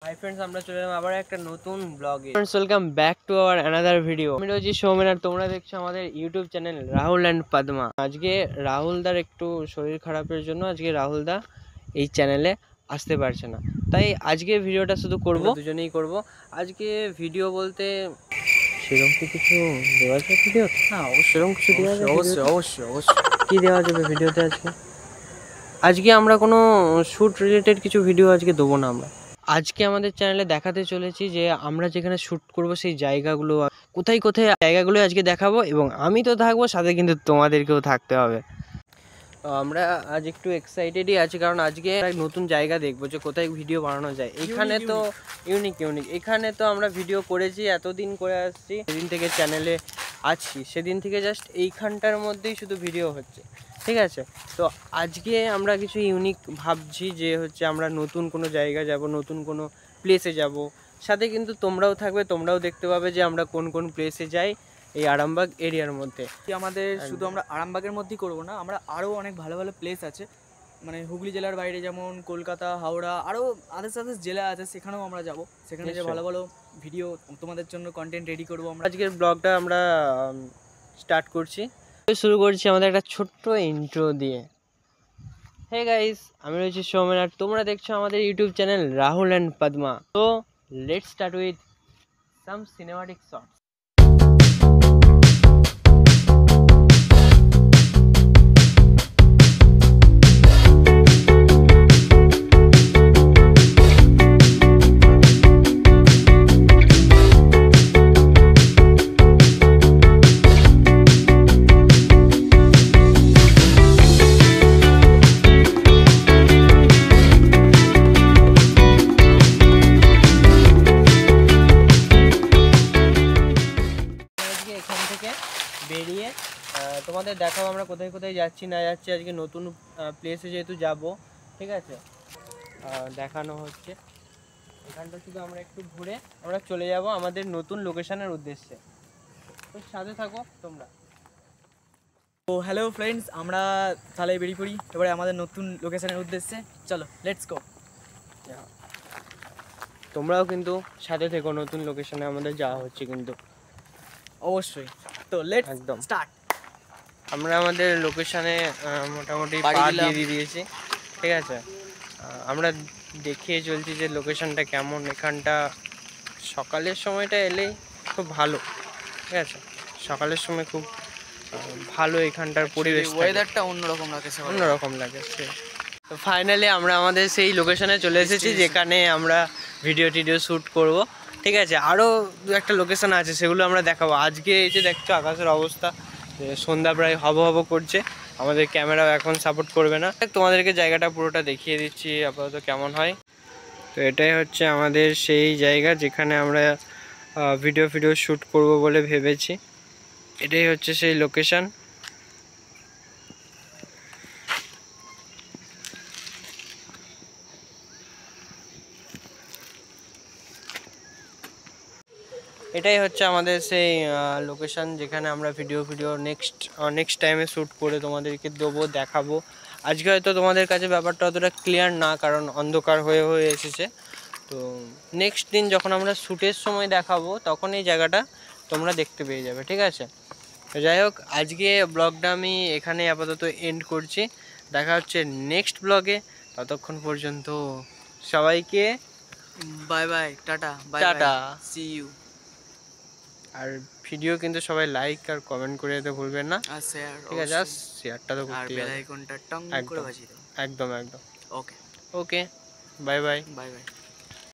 Hi friends, আমরা চলে এলাম আবার একটা নতুন ব্লগে। Friends, welcome back to our another video. আমি রয়েছি সৌমেন আর তোমরা দেখছো আমাদের YouTube channel Rahul and Padma. আজকে রাহুলদার একটু শরীর খারাপের জন্য আজকে রাহুলদা এই চ্যানেলে আসতে পারছে না, তাই আজকে ভিডিওটা শুধু করব, দুজনেই করব। আজকে ভিডিও বলতে সেরকম কি কিছু দেওয়া যাবে ভিডিও? হ্যাঁ, সেরকম কিছু দেওয়া যাবে, অবশ্যই অবশ্যই অবশ্যই। কি দেওয়া যাবে ভিডিওতে আজকে আমরা কোনো শ্যুট রিলেটেড কিছু ভিডিও আজকে দেবো না। আমরা আজকে আমাদের চ্যানেলে দেখাতে চলেছি যে আমরা যেখানে শ্যুট করব সেই জায়গাগুলো কোথায় কোথায় জায়গাগুলো আজকে দেখাবো, এবং আমি তো থাকবো সাথে, কিন্তু তোমাদেরকেও থাকতে হবে। তো আমরা আজ একটু এক্সাইটেডই আছি, কারণ আজকে এক নতুন জায়গা দেখবো যে কোথায় ভিডিও বানানো যায়। এখানে তো ইউনিক এখানে তো আমরা ভিডিও করেছি, এতদিন করে আসছি, সেদিন থেকে চ্যানেলে আছি, সেদিন থেকে জাস্ট এইখানটার মধ্যেই শুধু ভিডিও হচ্ছে, ঠিক আছে। তো আজকে আমরা কিছু ইউনিক ভাবছি যে হচ্ছে আমরা নতুন কোনো জায়গা যাব, নতুন কোনো প্লেসে যাব, সাথে কিন্তু তোমরাও থাকবে, তোমরাও দেখতে পাবে যে আমরা কোন কোন প্লেসে যাই এই আরামবাগ এরিয়ার মধ্যে। আমাদের শুধু আমরা আরামবাগের মধ্যেই করবো না, আমরা আরও অনেক ভালো ভালো প্লেস আছে, মানে হুগলি জেলার বাইরে যেমন কলকাতা, হাওড়া, আরও আদার্স জেলা আছে, সেখানেও আমরা যাব। সেখানে যে ভালো ভালো ভিডিও তোমাদের জন্য কন্টেন্ট রেডি করবো আমরা। আজকের ব্লগটা আমরা স্টার্ট করছি, শুরু করছি আমাদের একটা ছোট্ট ইন্ট্রো দিয়ে। হে গাইস, আমি রয়েছি সৌমেন আর তোমরা দেখছো আমাদের YouTube channel Rahul and Padma. তো let's start with some cinematic shots. এখান থেকে বেরিয়ে তোমাদের দেখাবো আমরা কোথায় কোথায় যাচ্ছি না যাচ্ছি। আজকে নতুন প্লেসে যেহেতু যাব, ঠিক আছে, দেখানো হচ্ছে। এখানটা শুধু আমরা একটু ঘুরে আমরা চলে যাব আমাদের নতুন লোকেশনের উদ্দেশ্যে, তো সাথে থাকো তোমরা। তো হ্যালো ফ্রেন্ডস, আমরা তাহলে বেরিয়ে পড়ি এবারে আমাদের নতুন লোকেশনের উদ্দেশ্যে। চলো, লেটস গো। তোমরাও কিন্তু সাথে থেকো, নতুন লোকেশনে আমাদের যাওয়া হচ্ছে কিন্তু অবশ্যই। তো লেটস একদম স্টার্ট। আমরা আমাদের লোকেশনে মোটামুটি পা দিয়ে দিয়েছি, ঠিক আছে। আমরা দেখিয়ে চলছি যে লোকেশনটা কেমন। এখানটা সকালের সময়টা এলেই খুব ভালো, ঠিক আছে। সকালের সময় খুব ভালো এখানটার পরিবেশ, ওয়েদারটা অন্যরকম লাগে। তো ফাইনালি আমরা আমাদের সেই লোকেশনে চলে এসেছি যেখানে আমরা ভিডিও শ্যুট করব, ঠিক আছে। আরও দু একটা লোকেশন আছে, সেগুলো আমরা দেখাবো। আজকে এই যে দেখছো আকাশের অবস্থা, সন্ধ্যা প্রায় হব করছে, আমাদের ক্যামেরাও এখন সাপোর্ট করবে না। তোমাদেরকে জায়গাটা পুরোটা দেখিয়ে দিচ্ছি আপাতত কেমন হয়। তো এটাই হচ্ছে আমাদের সেই জায়গা যেখানে আমরা ভিডিও শ্যুট করব বলে ভেবেছি। এটাই হচ্ছে সেই লোকেশন। এটাই হচ্ছে আমাদের সেই লোকেশন যেখানে আমরা ভিডিও নেক্সট টাইমে শ্যুট করে তোমাদেরকে দেবো, দেখাবো। আজকে হয়তো তোমাদের কাছে ব্যাপারটা অতটা ক্লিয়ার না, কারণ অন্ধকার হয়ে এসেছে। তো নেক্সট দিন যখন আমরা শ্যুটের সময় দেখাবো তখন এই জায়গাটা তোমরা দেখতে পেয়ে যাবে, ঠিক আছে। তো যাই হোক, আজকে ব্লগটা আমি এখানে আপাতত এন্ড করছি। দেখা হচ্ছে নেক্সট ব্লগে। ততক্ষণ পর্যন্ত সবাইকে bye bye, tata, tata, see you. আর ভিডিও কিন্তু সবাই লাইক আর কমেন্ট করে দিতে ভুলবেন না, আর শেয়ার, ঠিক আছে। আর শেয়ারটা তো করতেই হবে, বেল আইকনটা টং করে বাজিয়ে দাও। একদম। ওকে ওকে, বাই বাই।